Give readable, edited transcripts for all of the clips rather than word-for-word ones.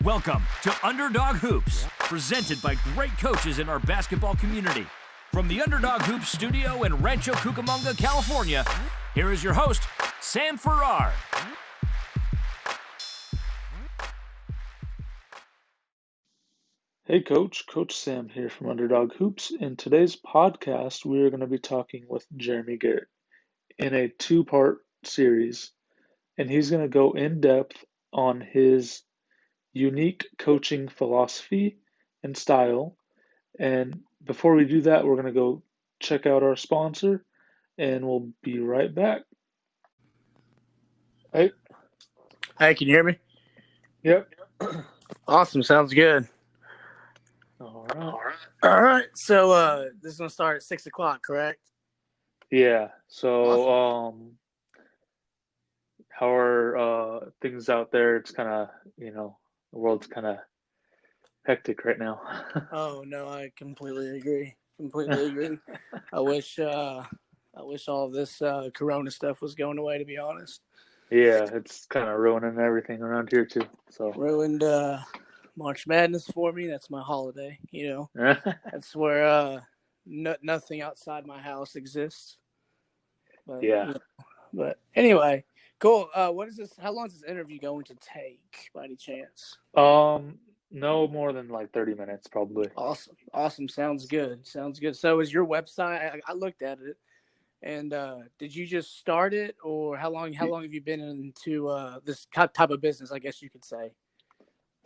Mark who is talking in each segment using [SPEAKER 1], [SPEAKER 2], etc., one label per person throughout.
[SPEAKER 1] Welcome to Underdog Hoops, presented by great coaches in our basketball community. From the Underdog Hoops studio in Rancho Cucamonga, California, here is your host, Sam Farrar.
[SPEAKER 2] Hey Coach Sam here from Underdog Hoops. In today's podcast, we are going to be talking with Jeremy Garrett in a two-part series, and he's going to go in depth on his unique coaching philosophy and style. And before we do that, we're going to go check out our sponsor, and we'll be right back. Hey,
[SPEAKER 3] can you hear me?
[SPEAKER 2] yep.
[SPEAKER 3] Awesome, sounds good.
[SPEAKER 2] All right.
[SPEAKER 3] All right. So this is gonna start at 6 o'clock, correct?
[SPEAKER 2] Yeah. So, how are things out there? It's kind of, the world's kind of hectic right now.
[SPEAKER 3] Oh no, I completely agree. I wish all of this Corona stuff was going away. To be honest,
[SPEAKER 2] Yeah, it's kind of ruining everything around here too. So
[SPEAKER 3] ruined March Madness for me. That's my holiday. That's where nothing outside my house exists. But,
[SPEAKER 2] yeah.
[SPEAKER 3] But anyway, cool. What is this? How long is this interview going to take, by any chance?
[SPEAKER 2] No more than like 30 minutes, probably.
[SPEAKER 3] Awesome. Sounds good. So, is your website? I looked at it, and did you just start it, or how long have you been into this type of business? I guess you could say.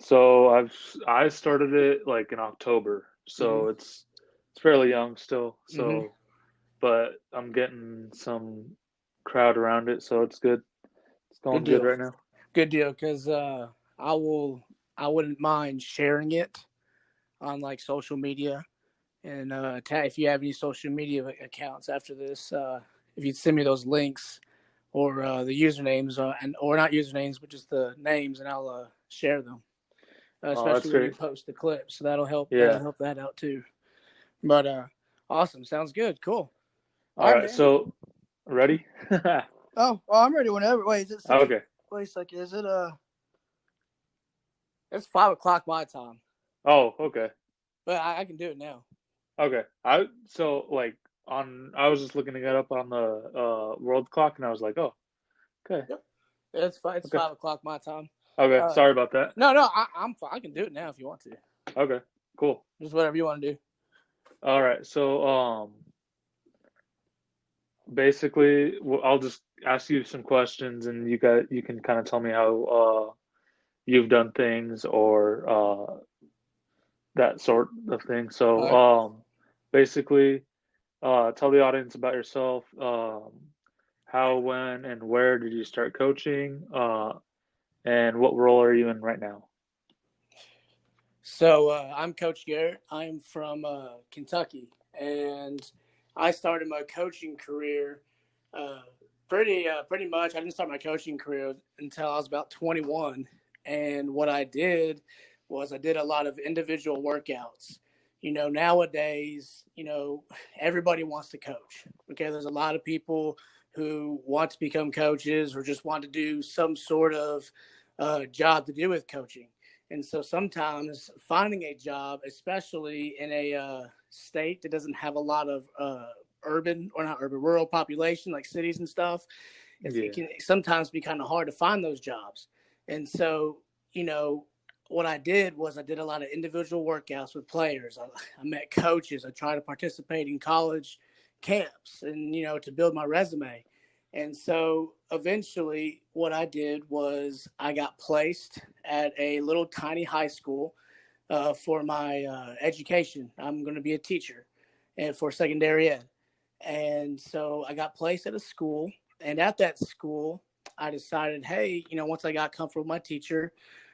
[SPEAKER 2] So I started it like in October, so it's fairly young still. So, but I'm getting some crowd around it, so it's good. It's going good right now.
[SPEAKER 3] Good deal, because I wouldn't mind sharing it on like social media, and if you have any social media accounts after this, if you'd send me those links or the usernames, or not usernames, but just the names, and I'll share them. Especially when you post the clips, so that'll help.
[SPEAKER 2] Yeah.
[SPEAKER 3] That'll help that out too. But awesome, sounds good, cool.
[SPEAKER 2] All right, so ready?
[SPEAKER 3] Oh, I'm ready whenever. Wait, is it?
[SPEAKER 2] Okay.
[SPEAKER 3] Wait a second. Is it It's 5 o'clock my time.
[SPEAKER 2] Oh, okay.
[SPEAKER 3] But I can do it now.
[SPEAKER 2] Okay. I was just looking it up on the world clock, and I was like, oh, okay.
[SPEAKER 3] Yep. It's 5 o'clock my time.
[SPEAKER 2] Okay. Sorry about that.
[SPEAKER 3] No, I'm fine. I can do it now if you want to.
[SPEAKER 2] Okay. Cool.
[SPEAKER 3] Just whatever you want to do.
[SPEAKER 2] All right. So basically, I'll just ask you some questions, and you can kind of tell me how you've done things or that sort of thing. So basically, tell the audience about yourself. How, when, and where did you start coaching? And what role are you in right now?
[SPEAKER 3] So I'm Coach Garrett. I'm from Kentucky, and I started my coaching career pretty much. I didn't start my coaching career until I was about 21, and what I did was I did a lot of individual workouts. Nowadays, everybody wants to coach. Okay, there's a lot of people who want to become coaches or just want to do some sort of job to do with coaching. And so sometimes finding a job, especially in a state that doesn't have a lot of rural population like cities and stuff, it can sometimes be kind of hard to find those jobs. And so, what I did was I did a lot of individual workouts with players. I met coaches. I tried to participate in college camps and, to build my resume. And so eventually what I did was I got placed at a little tiny high school for my education. I'm going to be a teacher and for secondary ed. And so I got placed at a school, and at that school, I decided, hey, once I got comfortable with my teacher,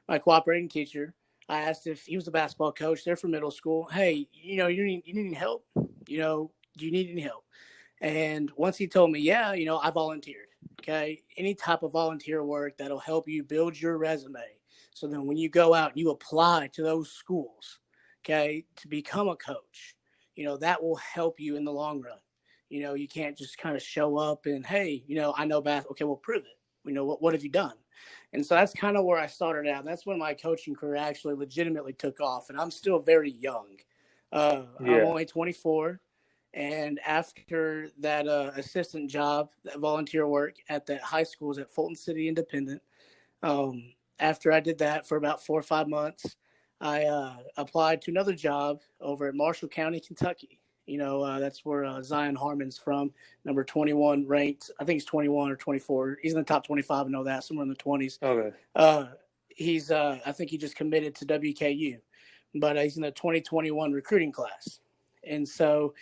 [SPEAKER 3] my cooperating teacher, I asked if he was a basketball coach there for middle school. Hey, you need any help? Do you need any help? And once he told me, yeah, I volunteered. Okay. Any type of volunteer work that'll help you build your resume. So then when you go out and you apply to those schools, okay, to become a coach, that will help you in the long run. You can't just kind of show up and, hey, I know basketball. Okay, well, prove it. What have you done? And so that's kind of where I started out. That's when my coaching career actually legitimately took off. And I'm still very young. I'm
[SPEAKER 2] Yeah.
[SPEAKER 3] only 24. And after that assistant job, that volunteer work at that high school was at Fulton City Independent. After I did that for about 4 or 5 months, I applied to another job over at Marshall County, Kentucky. That's where Zion Harmon's from, number 21 ranked. I think he's 21 or 24. He's in the top 25. I know that, somewhere in the 20s.
[SPEAKER 2] Okay.
[SPEAKER 3] I think he just committed to WKU, but he's in the 2021 recruiting class. And so,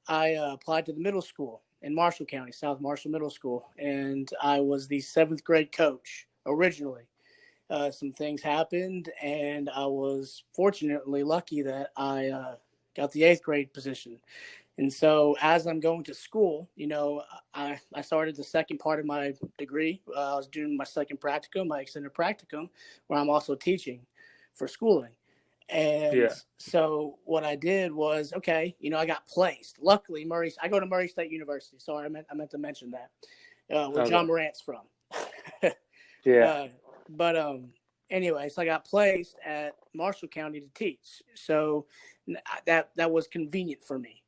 [SPEAKER 3] I applied to the middle school in Marshall County, South Marshall Middle School, and I was the 7th grade coach originally. Some things happened, and I was fortunately lucky that I got the 8th grade position. And so as I'm going to school, I started the second part of my degree. I was doing my second practicum, my extended practicum, where I'm also teaching for schooling. And so what I did was, okay, I got placed. Luckily, I go to Murray State University. Sorry, I meant to mention that, where John Morant's from. But anyway, so I got placed at Marshall County to teach. So that was convenient for me.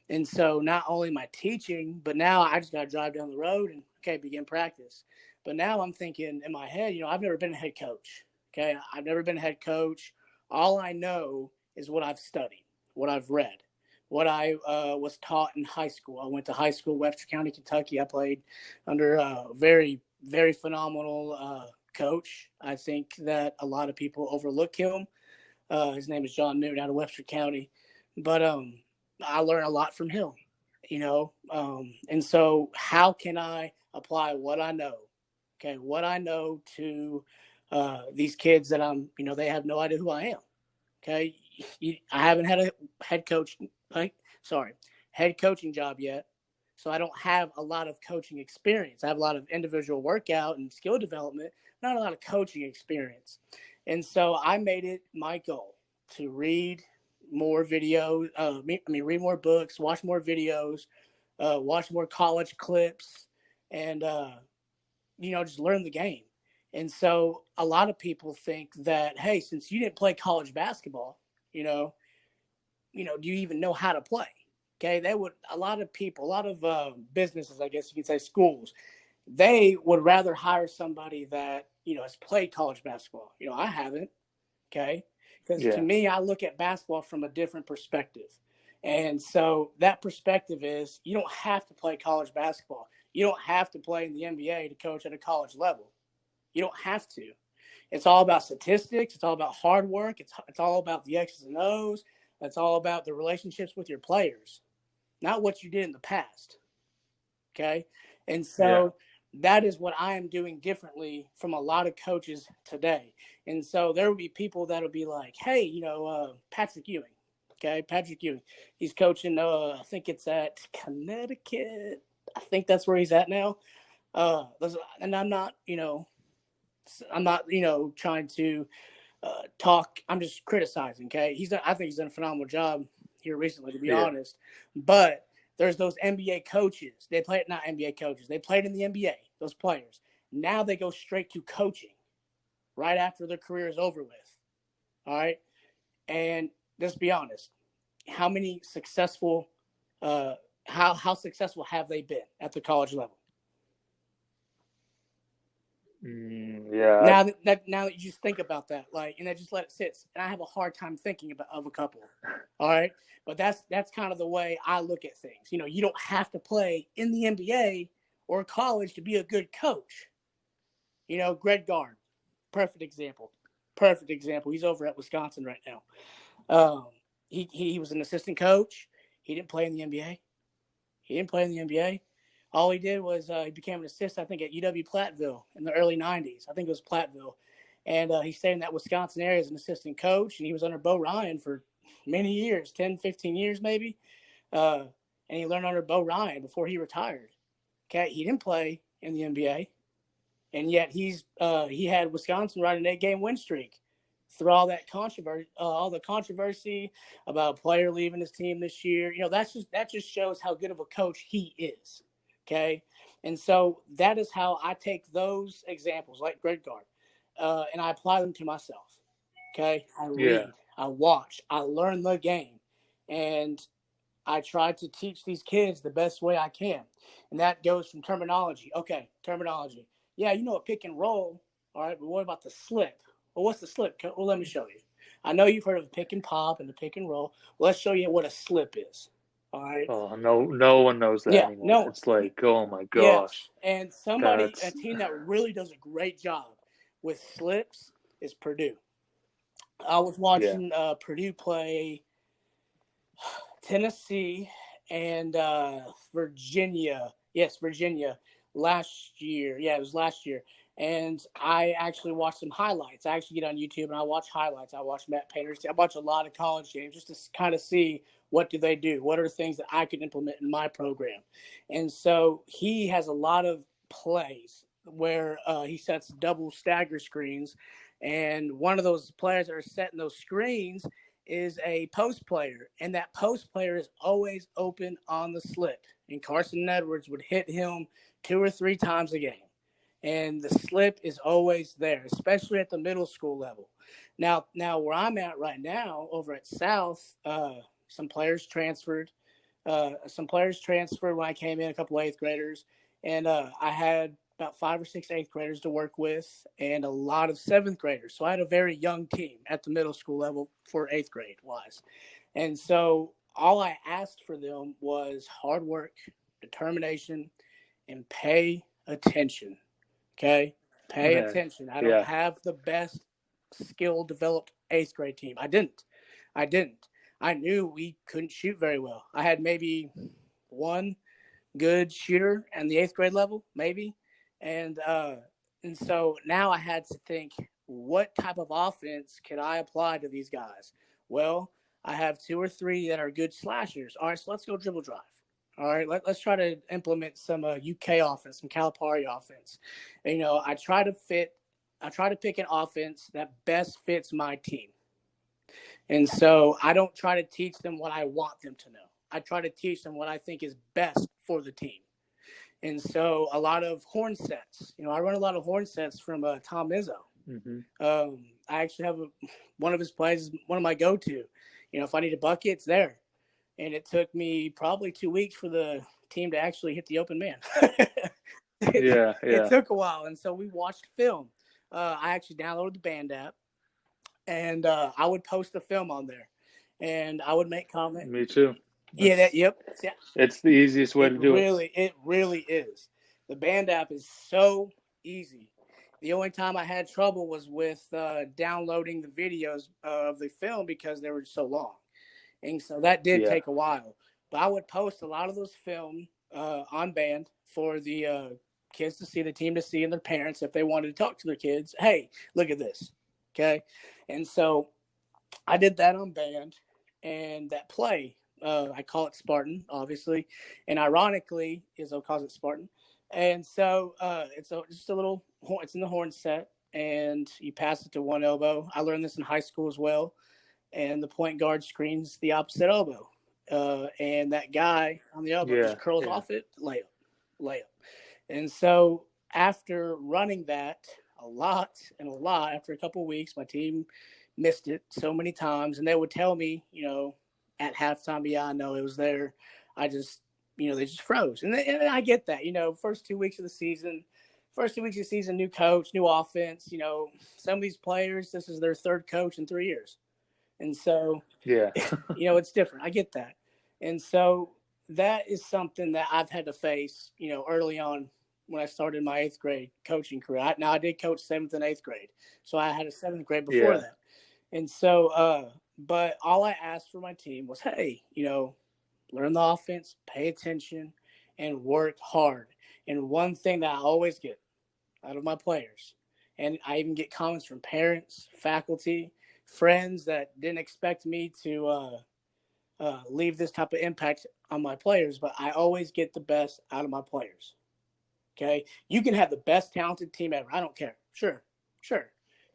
[SPEAKER 3] And so not only am I teaching, but now I just got to drive down the road and, begin practice. But now I'm thinking in my head, I've never been a head coach. Okay. I've never been a head coach. All I know is what I've studied, what I've read, what I was taught in high school. I went to high school, Webster County, Kentucky. I played under a very, very phenomenal coach. I think that a lot of people overlook him. His name is John Newton out of Webster County. But I learned a lot from him, and so how can I apply what I know? Okay, what I know to these kids that they have no idea who I am. Okay, I haven't had a head coaching job yet, so I don't have a lot of coaching experience. I have a lot of individual workout and skill development, not a lot of coaching experience. And so I made it my goal to read more videos, read more books, watch more videos, watch more college clips, and, just learn the game. And so a lot of people think that, hey, since you didn't play college basketball, do you even know how to play? Okay. A lot of businesses, I guess you could say schools, they would rather hire somebody that, has played college basketball. I haven't. Okay. Because to me, I look at basketball from a different perspective. And so that perspective is you don't have to play college basketball. You don't have to play in the NBA to coach at a college level. You don't have to. It's all about statistics. It's all about hard work. It's all about the X's and O's. It's all about the relationships with your players, not what you did in the past. Okay? And so that is what I am doing differently from a lot of coaches today. And so there will be people that will be like, hey, Patrick Ewing. Okay, Patrick Ewing. He's coaching, I think it's at Connecticut. I think that's where he's at now. And I'm not, trying to talk. I'm just criticizing, okay? I think he's done a phenomenal job here recently, to be honest. But there's those NBA coaches. They played, not NBA coaches. They played in the NBA, those players. Now they go straight to coaching right after their career is over with. All right? And let's be honest. How many successful how successful have they been at the college level? Now that you just think about that, and I just let it sit. And I have a hard time thinking of a couple. All right. But that's kind of the way I look at things. You don't have to play in the NBA or college to be a good coach. Greg Garn, perfect example. He's over at Wisconsin right now. He was an assistant coach. He didn't play in the NBA. All he did was he became an assistant, I think, at UW-Platteville in the early 90s. I think it was Platteville. And he stayed in that Wisconsin area as an assistant coach, and he was under Bo Ryan for many years, 10, 15 years maybe. And he learned under Bo Ryan before he retired. Okay, he didn't play in the NBA, and yet he had Wisconsin riding an 8-game win streak through all the controversy about a player leaving his team this year. That just shows how good of a coach he is. Okay. And so that is how I take those examples, like Greg Guard, and I apply them to myself. Okay. I
[SPEAKER 2] Yeah.
[SPEAKER 3] read, I watch, I learn the game, and I try to teach these kids the best way I can. And that goes from terminology. Okay, terminology. Yeah, you know a pick and roll. All right, but what about the slip? Well, what's the slip? Well, let me show you. I know you've heard of the pick and pop and the pick and roll. Well, let's show you what a slip is. All right.
[SPEAKER 2] Oh, no one knows that
[SPEAKER 3] Yeah,
[SPEAKER 2] anymore.
[SPEAKER 3] no one.
[SPEAKER 2] It's like, oh my gosh.
[SPEAKER 3] Yes. And a
[SPEAKER 2] That's
[SPEAKER 3] team that really does a great job with slips is Purdue. I was
[SPEAKER 2] yeah.
[SPEAKER 3] watching Purdue play Tennessee and Virginia. Yes, Virginia last year. Yeah, it was last year. And I actually watched some highlights. I actually get on YouTube and I watch highlights. I watch Matt Painter's. I watch a lot of college games just to kind of see what do they do. What are things that I could implement in my program? And so he has a lot of plays where he sets double stagger screens. And one of those players that are setting those screens is a post player, and that post player is always open on the slip. And Carson Edwards would hit him 2 or 3 times a game. And the slip is always there, especially at the middle school level. Now where I'm at right now, over at South, some players transferred. Some players transferred when I came in, a couple of 8th graders, and I had about 5 or 6 8th graders to work with and a lot of 7th graders. So I had a very young team at the middle school level for 8th grade wise. And so all I asked for them was hard work, determination, and pay attention. Okay? Pay attention. I don't
[SPEAKER 2] Yeah.
[SPEAKER 3] have the best skill developed 8th grade team. I didn't. I knew we couldn't shoot very well. I had maybe one good shooter and the 8th grade level, maybe. And so now I had to think, what type of offense can I apply to these guys? Well, I have 2 or 3 that are good slashers. All right, so let's go dribble drive. All right, let's try to implement some UK offense, some Calipari offense. And, I try to pick an offense that best fits my team. And so I don't try to teach them what I want them to know. I try to teach them what I think is best for the team. And so a lot of horn sets. I run a lot of horn sets from Tom Izzo.
[SPEAKER 2] Mm-hmm.
[SPEAKER 3] I actually have one of his plays, one of my go-to. If I need a bucket, it's there. And it took me probably 2 weeks for the team to actually hit the open man. It took a while. And so we watched film. I actually downloaded the Band app, and I would post the film on there. And I would make comments.
[SPEAKER 2] Me too.
[SPEAKER 3] Yep.
[SPEAKER 2] It's the easiest way to do it.
[SPEAKER 3] It really is. The Band app is so easy. The only time I had trouble was with downloading the videos of the film because they were so long. And so that did take a while. But I would post a lot of those film on Band for the kids to see, the team to see, and their parents if they wanted to talk to their kids. Hey, look at this. Okay? And so I did that on Band. And that play, I call it Spartan, obviously. And ironically, Izzo calls it Spartan. And so it's just a little – it's in the horn set, and you pass it to one elbow. I learned this in high school as well. And the point guard screens the opposite elbow. And that guy on the elbow just curls off it, layup. And so after running that a lot, after a couple of weeks, my team missed it so many times. And they would tell me, at halftime, I know it was there. I just, they just froze. And I get that, first 2 weeks of the season, new coach, new offense, some of these players, this is their third coach in 3 years. And so, it's different. I get that. And so that is something that I've had to face, early on when I started my 8th grade coaching career. I did coach 7th and 8th grade. So I had a 7th grade before that. And so, but all I asked for my team was, hey, learn the offense, pay attention, and work hard. And one thing that I always get out of my players, and I even get comments from parents, faculty, friends that didn't expect me to leave this type of impact on my players, but I always get the best out of my players. Okay? You can have the best talented team ever. I don't care. Sure.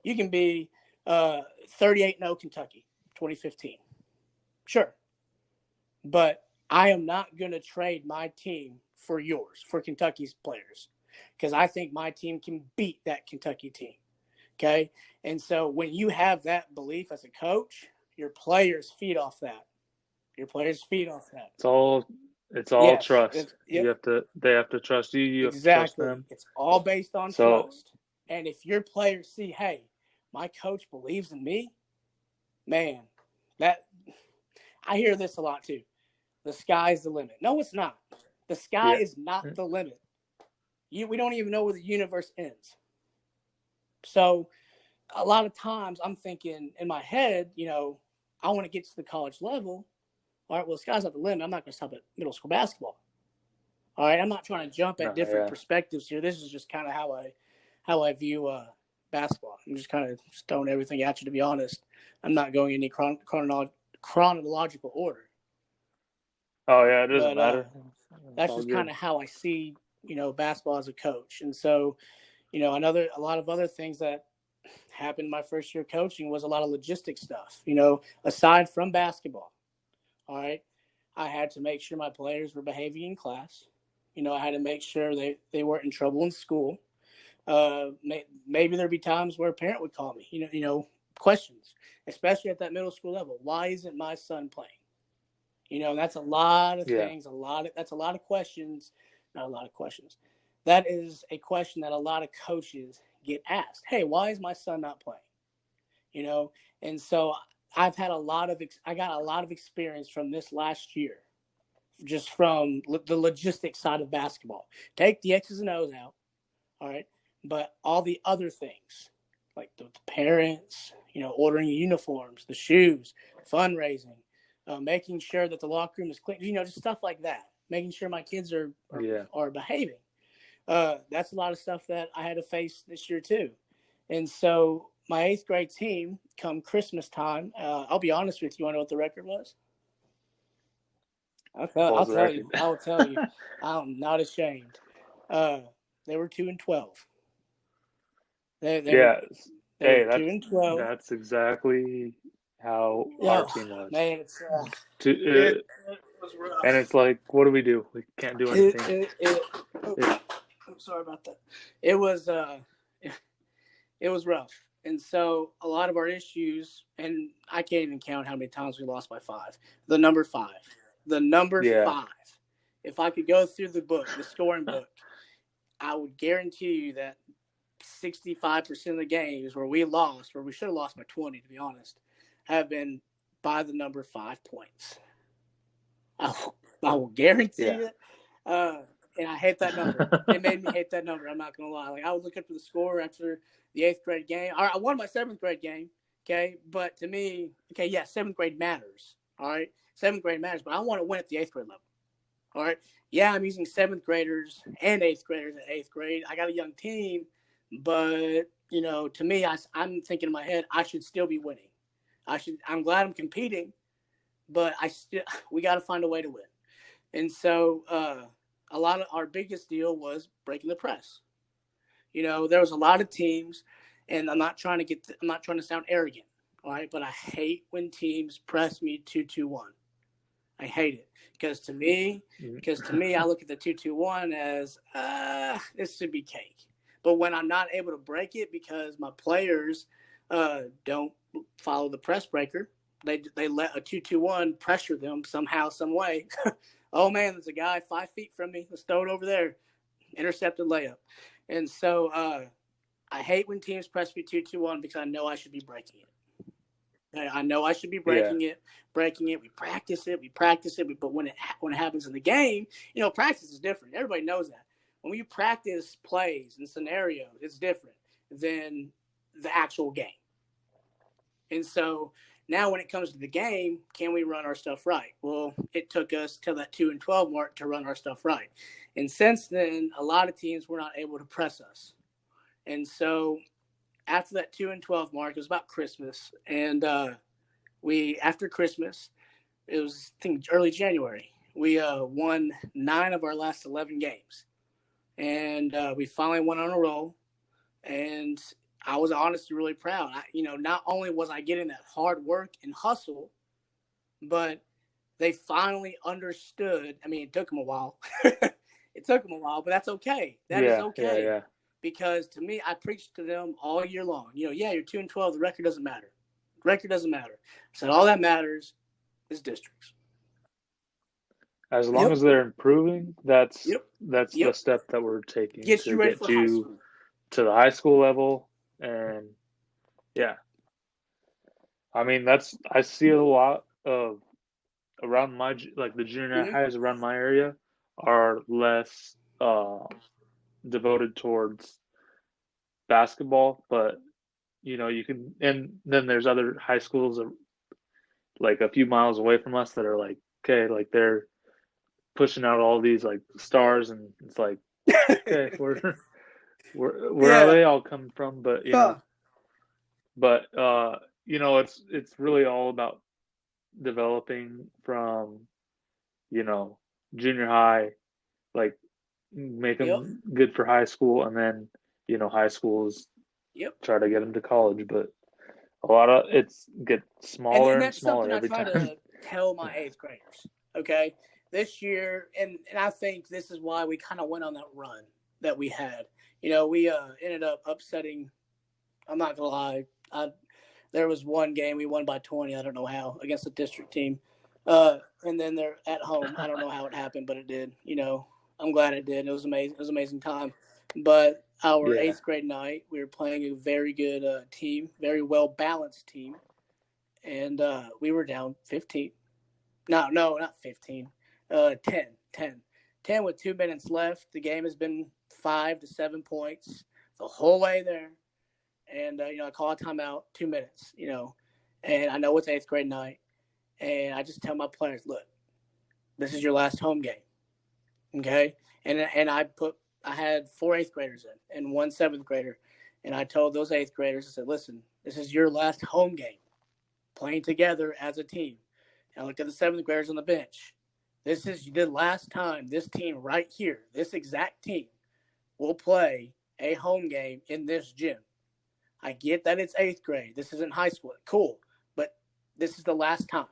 [SPEAKER 3] You can be 38-0 Kentucky, 2015. Sure. But I am not going to trade my team for yours, for Kentucky's players, because I think my team can beat that Kentucky team. Okay. And so when you have that belief as a coach, your players feed off that. Your players feed off that.
[SPEAKER 2] It's all
[SPEAKER 3] Yes.
[SPEAKER 2] trust.
[SPEAKER 3] Yep.
[SPEAKER 2] They have to trust you. You have to trust
[SPEAKER 3] Exactly.
[SPEAKER 2] them.
[SPEAKER 3] It's all based on
[SPEAKER 2] So
[SPEAKER 3] trust. And if your players see, hey, my coach believes in me, man, that I hear this a lot too. The sky's the limit. No, it's not. The sky
[SPEAKER 2] yeah,
[SPEAKER 3] is not the limit. We don't even know where the universe ends. So a lot of times I'm thinking in my head, I want to get to the college level. All right, well, the sky's not the limit. I'm not going to stop at middle school basketball. All right, I'm not trying to jump at different perspectives here. This is just kind of how I view basketball. I'm just kind of throwing everything at you, to be honest. I'm not going in any chronological order.
[SPEAKER 2] Oh yeah, it doesn't matter.
[SPEAKER 3] That's just kind of how I see, basketball as a coach. And so, a lot of other things that happened my first year coaching was a lot of logistic stuff, aside from basketball. All right. I had to make sure my players were behaving in class. I had to make sure they weren't in trouble in school. Maybe there'd be times where a parent would call me, questions, especially at that middle school level. Why isn't my son playing? That's a lot of things, that's a lot of questions, not a lot of questions. That is a question that a lot of coaches get asked. Hey, why is my son not playing? And so I got a lot of experience from this last year, just from the logistics side of basketball. Take the X's and O's out. All right. But all the other things, like the parents, ordering uniforms, the shoes, fundraising, making sure that the locker room is clean, just stuff like that. Making sure my kids are behaving. That's a lot of stuff that I had to face this year too. And so my 8th grade team, come Christmas time, I'll be honest with you. Want to know what the record was? I'll tell you. I will tell you. I'm not ashamed. They were 2-12. They were 2-12.
[SPEAKER 2] That's exactly how our team was.
[SPEAKER 3] Man,
[SPEAKER 2] it was rough. And it's like, what do? We can't do anything.
[SPEAKER 3] I'm sorry about that. It was rough. And so a lot of our issues, and I can't even count how many times we lost by 5. The number 5. If I could go through the scoring book, I would guarantee you that 65% of the games where we lost, where we should have lost by 20, to be honest, have been by the number 5 points. I will guarantee it. And I hate that number. It made me hate that number. I'm not going to lie. Like, I would look up to the score after the 8th grade game. All right, I won my 7th grade game, okay? But to me, 7th grade matters, all right? 7th grade matters, but I want to win at the 8th grade level, all right? Yeah, I'm using 7th graders and 8th graders at 8th grade. I got a young team, but, to me, I'm thinking in my head, I should still be winning. I'm glad I'm competing, but we got to find a way to win. And so a lot of our biggest deal was breaking the press. There was a lot of teams, and I'm not trying to sound arrogant, all right, but I hate when teams press me 2-2-1. I hate it because to me, I look at the 2-2-1 as this should be cake. But when I'm not able to break it because my players don't follow the press breaker, they let a 2-2-1 pressure them somehow, some way. Oh man, there's a guy 5 feet from me. Let's throw it over there. Intercepted layup. And so I hate when teams press me 2-2-1 because I know I should be breaking it. I know I should be breaking it. We practice it. But when it happens in the game, practice is different. Everybody knows that. When you practice plays and scenarios, it's different than the actual game. And so now when it comes to the game, can we run our stuff right? Well, it took us till that 2-12 mark to run our stuff right. And since then, a lot of teams were not able to press us. And so after that 2-12 mark, it was about Christmas. And after Christmas, it was, I think, early January, we won 9 of our last 11 games. And we finally went on a roll. And I was honestly really proud. Not only was I getting that hard work and hustle, but they finally understood. I mean, it took them a while. It took them a while, but that's okay. That is
[SPEAKER 2] Yeah,
[SPEAKER 3] okay. Because to me, I preached to them all year long. You're 2-12. The record doesn't matter. Record doesn't matter. I said all that matters is districts.
[SPEAKER 2] As long as they're improving, that's the
[SPEAKER 3] Yep.
[SPEAKER 2] step that we're taking
[SPEAKER 3] Gets
[SPEAKER 2] to
[SPEAKER 3] you ready
[SPEAKER 2] get
[SPEAKER 3] for high school.
[SPEAKER 2] to the high school level. And yeah, I mean I see a lot of around the junior highs around my area are less devoted towards basketball, but you can, and then there's other high schools like a few miles away from us that are like, okay, like they're pushing out all these like stars, and it's like, okay, where are they all coming from? But but it's really all about developing from junior high, like make them good for high school, and then high schools try to get them to college. But a lot of it's get smaller and
[SPEAKER 3] that's
[SPEAKER 2] smaller
[SPEAKER 3] something I
[SPEAKER 2] every
[SPEAKER 3] try
[SPEAKER 2] time.
[SPEAKER 3] to tell my 8th graders. Okay, this year, and I think this is why we kind of went on that run that we had. We ended up upsetting. I'm not gonna lie. There was one game we won by 20. I don't know how, against a district team. And then they're at home. I don't know how it happened, but it did. I'm glad it did. It was amazing. It was an amazing time. But our 8th grade night, we were playing a very good team, very well balanced team, and we were down 15. No, not 15. 10, 10, 10 with 2 minutes left. The game has been 5 to 7 points the whole way there. And, I call a timeout, 2 minutes, and I know it's 8th grade night. And I just tell my players, look, this is your last home game. Okay. And I had 4 8th graders in and 1 7th grader. And I told those 8th graders, I said, listen, this is your last home game playing together as a team. And I looked at the 7th graders on the bench. This is the last time this team right here, this exact team, will play a home game in this gym. I get that it's 8th grade. This isn't high school. Cool. But this is the last time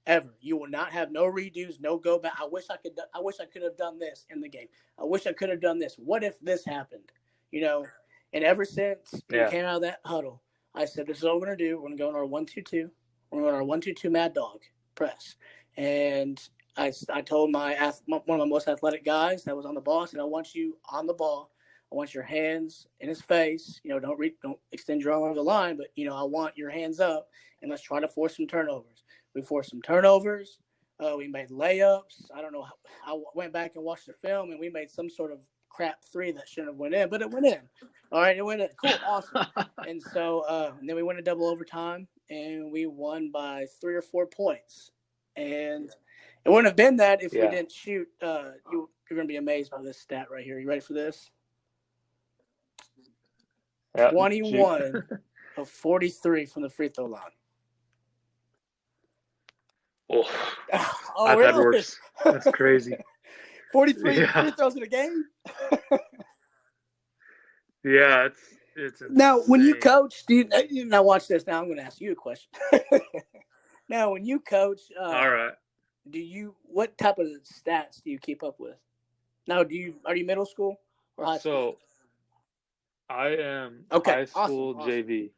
[SPEAKER 3] ever. You will not have no redos, no go back. I wish I could have done this in the game. I wish I could have done this. What if this happened? And ever since we came out of that huddle, I said, this is what we're going to do. We're going to go on our 1-2-2. We're going on our 1-2-2 Mad Dog press. And I told one of my most athletic guys that was on the ball, I said, I want you on the ball. I want your hands in his face. Don't extend your arm over the line, but I want your hands up, and let's try to force some turnovers. We forced some turnovers. We made layups. I don't know. I went back and watched the film, and we made some sort of crap 3 that shouldn't have went in, but it went in. All right, it went in. Cool, awesome. And so, and then we went to double overtime, and we won by 3 or 4 points. And it wouldn't have been that if we didn't shoot. You're going to be amazed by this stat right here. You ready for this? 21 of 43 from the free throw line.
[SPEAKER 2] Oh, I've had worse. That's crazy.
[SPEAKER 3] 43 free throws in a game?
[SPEAKER 2] Yeah, it's insane.
[SPEAKER 3] Now, when you coach, now watch this. Now I'm going to ask you a question. Now, when you coach,
[SPEAKER 2] all right,
[SPEAKER 3] what type of stats do you keep up with? Now, are you middle school or high school?
[SPEAKER 2] So I am high school JV.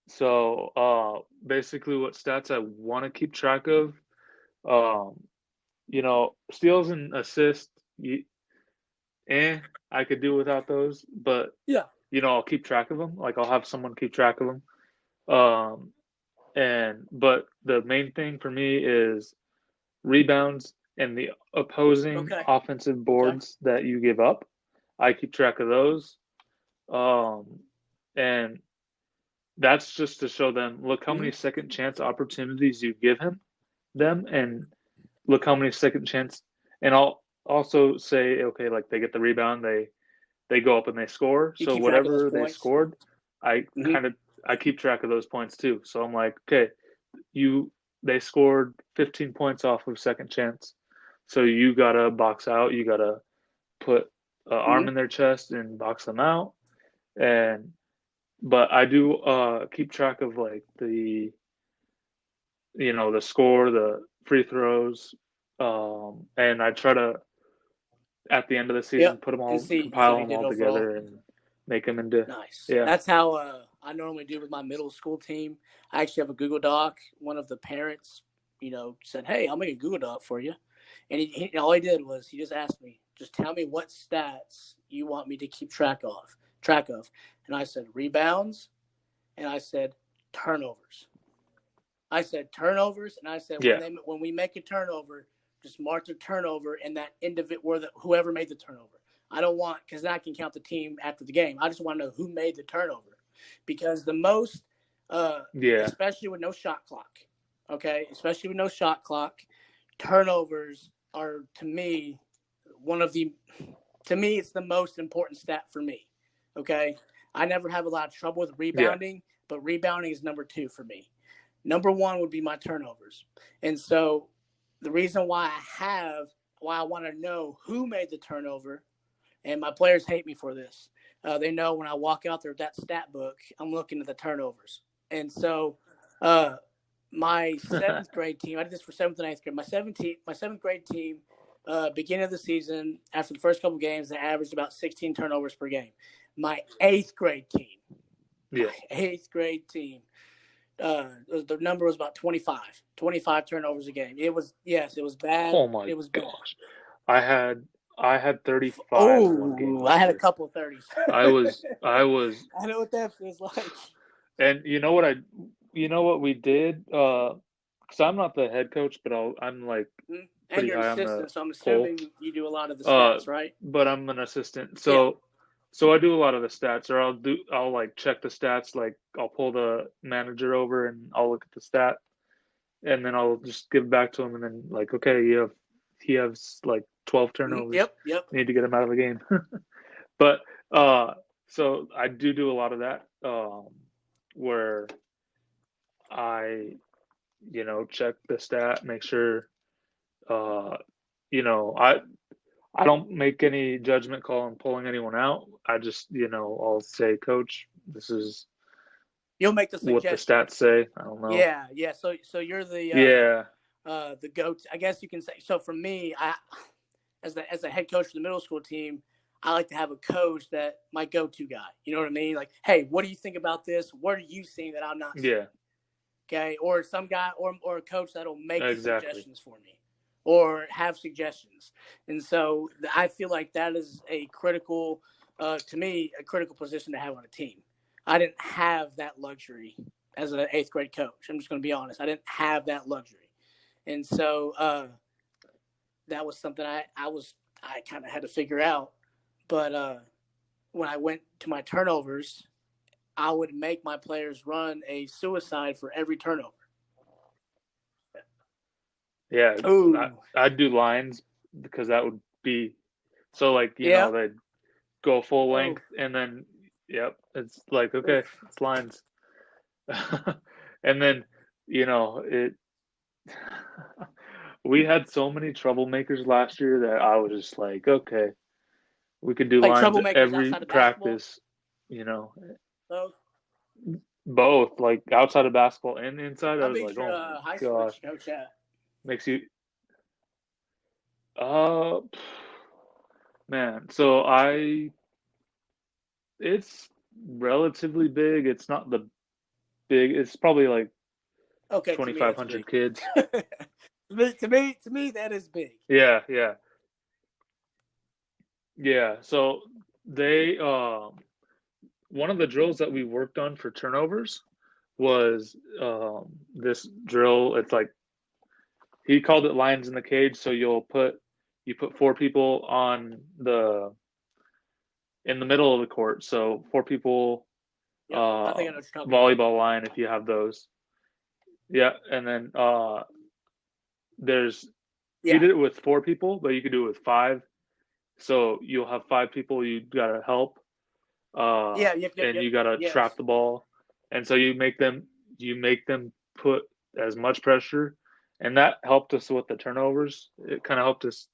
[SPEAKER 2] So basically what stats I want to keep track of, steals and assists, I could do without those, but I'll keep track of them. Like I'll have someone keep track of them. But the main thing for me is rebounds and the opposing offensive boards that you give up. I keep track of those. And that's just to show them, look how many second chance opportunities you give them, and look how many second chance. And I'll also say, okay, like they get the rebound, they go up and they score. So whatever they scored, I keep track of those points too. So I'm like, okay, they scored 15 points off of second chance. So you gotta box out. You gotta put an arm in their chest and box them out. But I do keep track of like the score, the free throws, and I try to at the end of the season,
[SPEAKER 3] Yep.
[SPEAKER 2] put them all,
[SPEAKER 3] And see
[SPEAKER 2] compile
[SPEAKER 3] what he
[SPEAKER 2] them
[SPEAKER 3] did
[SPEAKER 2] all
[SPEAKER 3] overall.
[SPEAKER 2] together and make them into.
[SPEAKER 3] Nice.
[SPEAKER 2] Yeah.
[SPEAKER 3] That's how I normally do with my middle school team. I actually have a Google Doc. One of the parents, said, "Hey, I'll make a Google Doc for you." And all he did was he just asked me, "Just tell me what stats you want me to keep track of." And I said rebounds, and I said turnovers. I said turnovers, and I said when we make a turnover, just mark the turnover and that whoever made the turnover. I don't want, because then I can count the team after the game. I just want to know who made the turnover, because the most, especially with no shot clock, especially with no shot clock, turnovers are to me it's the most important stat for me. Okay, I never have a lot of trouble with rebounding, but rebounding is number 2 for me. Number 1 would be my turnovers, and so the reason why I want to know who made the turnover. And my players hate me for this. They know when I walk out there with that stat book, I'm looking at the turnovers. And so my 7th grade team, I did this for 7th and 8th grade. My 7th grade team, beginning of the season, after the first couple of games, they averaged about 16 turnovers per game. My 8th grade team, the number was about 25 turnovers a game. It was bad.
[SPEAKER 2] Oh my
[SPEAKER 3] it was
[SPEAKER 2] gosh.
[SPEAKER 3] Bad.
[SPEAKER 2] I had 35 one game.
[SPEAKER 3] I had a couple of 30s.
[SPEAKER 2] I was
[SPEAKER 3] I know what that feels like.
[SPEAKER 2] And you know what we did? Because I'm not the head coach, but I'm like
[SPEAKER 3] and you're an assistant, so I'm assuming you do a lot of the stats, right?
[SPEAKER 2] But I'm an assistant, so I do a lot of the stats, or I'll like check the stats, like I'll pull the manager over and I'll look at the stat, and then I'll just give it back to him, and then like, okay, he has like 12 turnovers.
[SPEAKER 3] Yep.
[SPEAKER 2] Need to get him out of the game. But so I do a lot of that, where I check the stat, make sure, I don't make any judgment call on pulling anyone out. I just, I'll say, Coach, this is
[SPEAKER 3] you'll make the
[SPEAKER 2] what the stats say. I don't know.
[SPEAKER 3] Yeah. So you're the the GOAT, I guess you can say. So for me, as a head coach for the middle school team, I like to have a coach that my go-to guy. You know what I mean? Like, hey, what do you think about this? What are you seeing that I'm not seeing?
[SPEAKER 2] Yeah.
[SPEAKER 3] Okay. Or some guy or a coach that'll make the suggestions for me or have suggestions. And so I feel like that is a critical, to me, a critical position to have on a team. I didn't have that luxury as an 8th grade coach. I'm just going to be honest. I didn't have that luxury. And so that was something I kind of had to figure out. But when I went to my turnovers, I would make my players run a suicide for every turnover.
[SPEAKER 2] Yeah, I'd do lines, because that would be so, like, they'd go full length, and then it's like, okay, it's lines. And then we had so many troublemakers last year that I was just like, okay, we could do lines every practice, both, like outside of basketball and inside. I was like, oh my gosh, makes you, man. So it's relatively big. It's not the big. It's probably like 2,500 kids.
[SPEAKER 3] To me, that is big.
[SPEAKER 2] Yeah. So they, one of the drills that we worked on for turnovers was this drill. It's like, he called it lines in the cage. So you put 4 people in the middle of the court. So 4 people,
[SPEAKER 3] I think I know what you're
[SPEAKER 2] volleyball line, if you have those. Yeah, and then he did it with 4 people, but you could do it with 5. So you'll have 5 people you gotta help. And you gotta trap the ball, and so you make them put as much pressure, and that helped us with the turnovers. It kind of helped us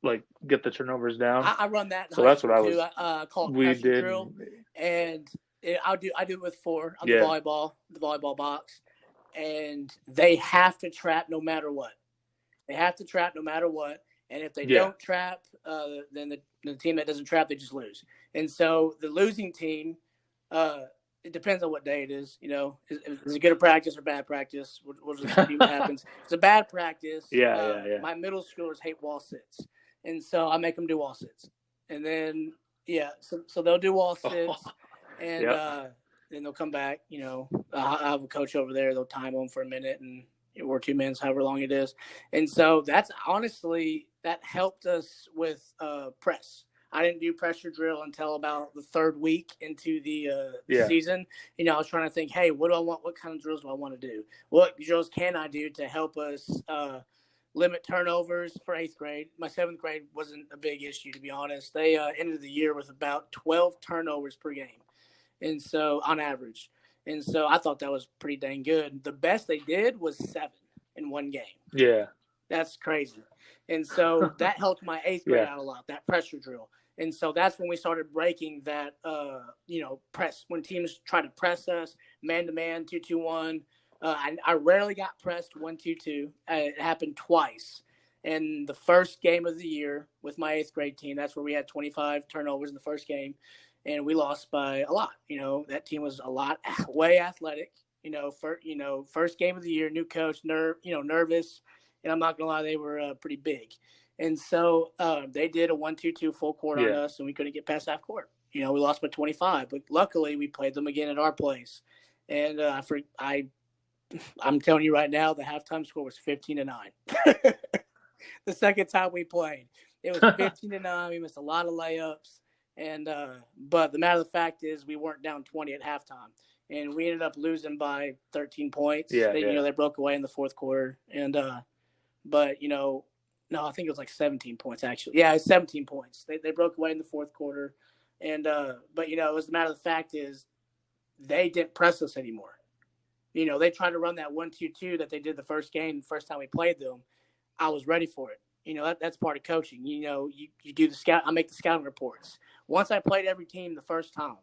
[SPEAKER 2] like get the turnovers down.
[SPEAKER 3] I run that.
[SPEAKER 2] So that's what I was.
[SPEAKER 3] I call it pressure drill, and I do it with 4 on the volleyball box, and they have to trap no matter what. And if they
[SPEAKER 2] Yeah.
[SPEAKER 3] don't trap, then the team that doesn't trap, they just lose. And so the losing team, it depends on what day it is. Is it good practice or bad practice? We'll just see what happens. If it's a bad practice.
[SPEAKER 2] Yeah.
[SPEAKER 3] My middle schoolers hate wall sits, and so I make them do wall sits. And then so they'll do wall sits, and then they'll come back. I have a coach over there. They'll time them for a minute or 2 minutes, however long it is. And so that's honestly that helped us with press. I didn't do pressure drill until about the third week into the season. I was trying to think, hey, what do I want? What kind of drills do I want to do? What drills can I do to help us limit turnovers for 8th grade? My 7th grade wasn't a big issue, to be honest. They ended the year with about 12 turnovers per game, and so on average. And so I thought that was pretty dang good. The best they did was 7 in one game.
[SPEAKER 2] Yeah.
[SPEAKER 3] That's crazy. And so that helped my 8th grade out a lot, that pressure drill. And so that's when we started breaking that, press. When teams try to press us, man-to-man, 2-2-1. I rarely got pressed 1-2-2. It happened twice. And the first game of the year with my 8th grade team, that's where we had 25 turnovers in the first game. And we lost by a lot. That team was way athletic. First game of the year, new coach, nervous. And I'm not going to lie, they were pretty big. And so they did a 1-2-2 full court on us, and we couldn't get past half court. We lost by 25. But luckily, we played them again at our place. And I'm telling you right now, the halftime score was 15-9. The second time we played. It was 15-9. We missed a lot of layups. And but the matter of the fact is we weren't down 20 at halftime. And we ended up losing by 13 points. They broke away in the fourth quarter. And no, I think it was like 17 points, actually. Yeah, it's 17 points. They broke away in the fourth quarter. And but it was the matter of the fact is they didn't press us anymore. They tried to run that 1-2-2 that they did the first time we played them. I was ready for it. That's part of coaching. You do the scout. I make the scouting reports. Once I played every team the first time,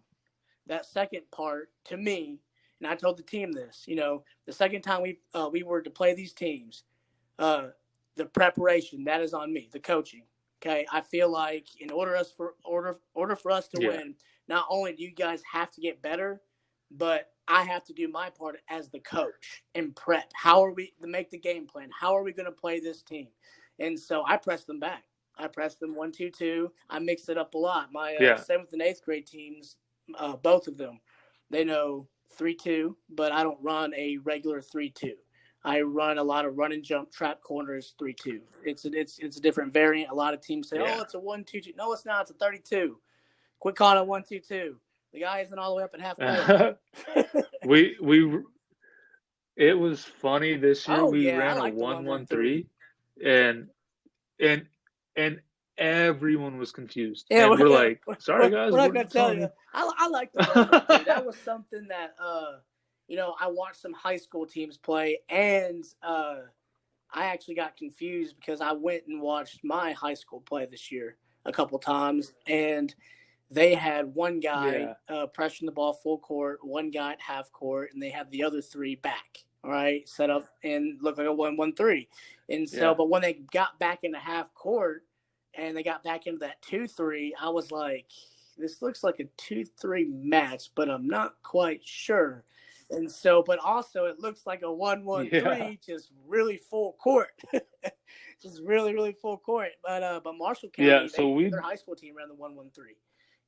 [SPEAKER 3] that second part to me, and I told the team this, the second time we were to play these teams, the preparation, that is on me, the coaching. Okay. I feel like in order for us to win, not only do you guys have to get better, but I have to do my part as the coach and prep. How are we to make the game plan? How are we going to play this team? And so I pressed them back. I pressed them 1-2-2. I mixed it up a lot. My 7th and 8th grade teams, both of them, they know 3-2, but I don't run a regular 3-2. I run a lot of run and jump trap corners 3-2. It's a different variant. A lot of teams say, oh, it's a 1-2-2. No, it's not. It's a 32. Quit calling it 1-2-2. The guy isn't all the way up at half court.
[SPEAKER 2] It was funny this year. We ran
[SPEAKER 3] like
[SPEAKER 2] a 1-1-3, and everyone was confused.
[SPEAKER 3] Yeah,
[SPEAKER 2] and we're like, sorry guys,
[SPEAKER 3] we're not gonna tell you. I like the 1-1-3. That was something that I watched some high school teams play, and I actually got confused because I went and watched my high school play this year a couple times, and they had one guy pressuring the ball full court, one guy at half court, and they had the other 3 back, all right, set up and looked like a 1-1-3. And so, but when they got back into half court and they got back into that 2-3, I was like, this looks like a 2-3 match, but I'm not quite sure. And so, but also it looks like a 1-1-3, just really full court, just really, really full court. But Marshall County, their high school team ran the 1-1-3.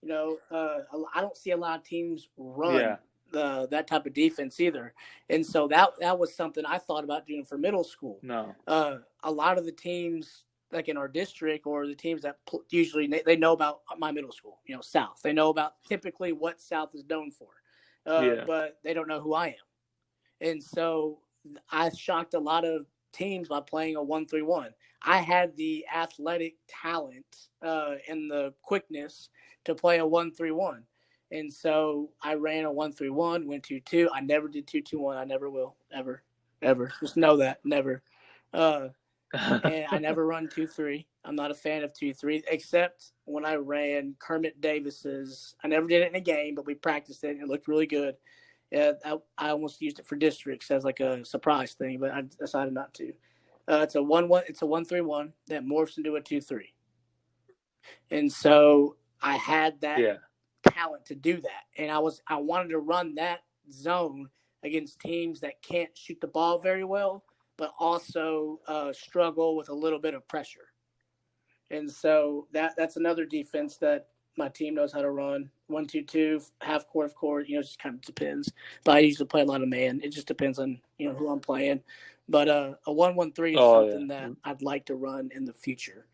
[SPEAKER 3] I don't see a lot of teams run that type of defense either. And so that was something I thought about doing for middle school.
[SPEAKER 2] No.
[SPEAKER 3] A lot of the teams like in our district or the teams that usually they know about my middle school, South. They know about typically what South is known for, but they don't know who I am. And so I shocked a lot of teams by playing a 1-3-1. I had the athletic talent and the quickness to play a 1-3-1. And so I ran a 1-3-1, went 2-2. I never did 2-2-1. I never will, ever. Just know that, never. And I never run 2-3. I'm not a fan of 2-3, except when I ran Kermit Davis's. I never did it in a game, but we practiced it, and it looked really good. I almost used it for districts as like a surprise thing, but I decided not to. It's a 1-1. It's a 1-3-1 that morphs into a 2-3. And so I had that talent to do that, and I wanted to run that zone against teams that can't shoot the ball very well, but also struggle with a little bit of pressure. And so that's another defense that my team knows how to run. 1-2-2, half court of court. It just kind of depends. But I usually play a lot of man. It just depends on who I'm playing. But a 1-1-3 is something that I'd like to run in the future.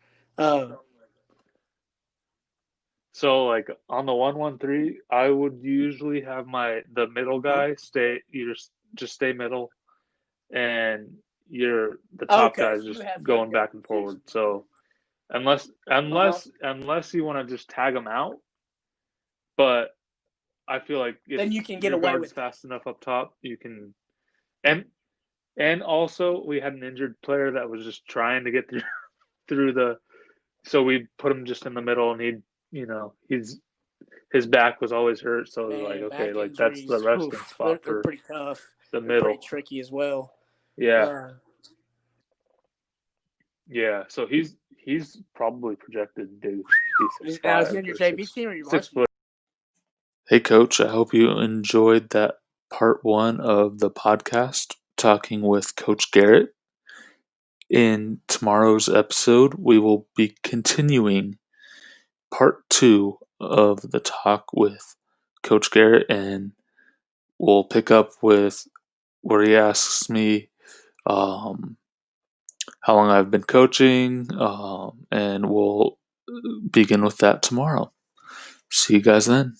[SPEAKER 2] So like on the 1-1-3, I would usually have the middle guy just stay middle, and the top guy is
[SPEAKER 3] so
[SPEAKER 2] just going back and forward. So unless you want to just tag them out, but I feel like if
[SPEAKER 3] then you can get away with
[SPEAKER 2] fast enough up top, you can. And also we had an injured player that was just trying to get through so we put him just in the middle, and his back was always hurt, so like okay, like that's the resting spot
[SPEAKER 3] they're pretty tough.
[SPEAKER 2] The middle.
[SPEAKER 3] They're pretty tricky as well.
[SPEAKER 2] Yeah. So he's probably projected to be 6'5".
[SPEAKER 3] Now, is he on your JV team or your varsity?
[SPEAKER 2] Hey, Coach, I hope you enjoyed that part 1 of the podcast, talking with Coach Garrett. In tomorrow's episode, we will be continuing part 2 of the talk with Coach Garrett, and we'll pick up with where he asks me how long I've been coaching, and we'll begin with that tomorrow. See you guys then.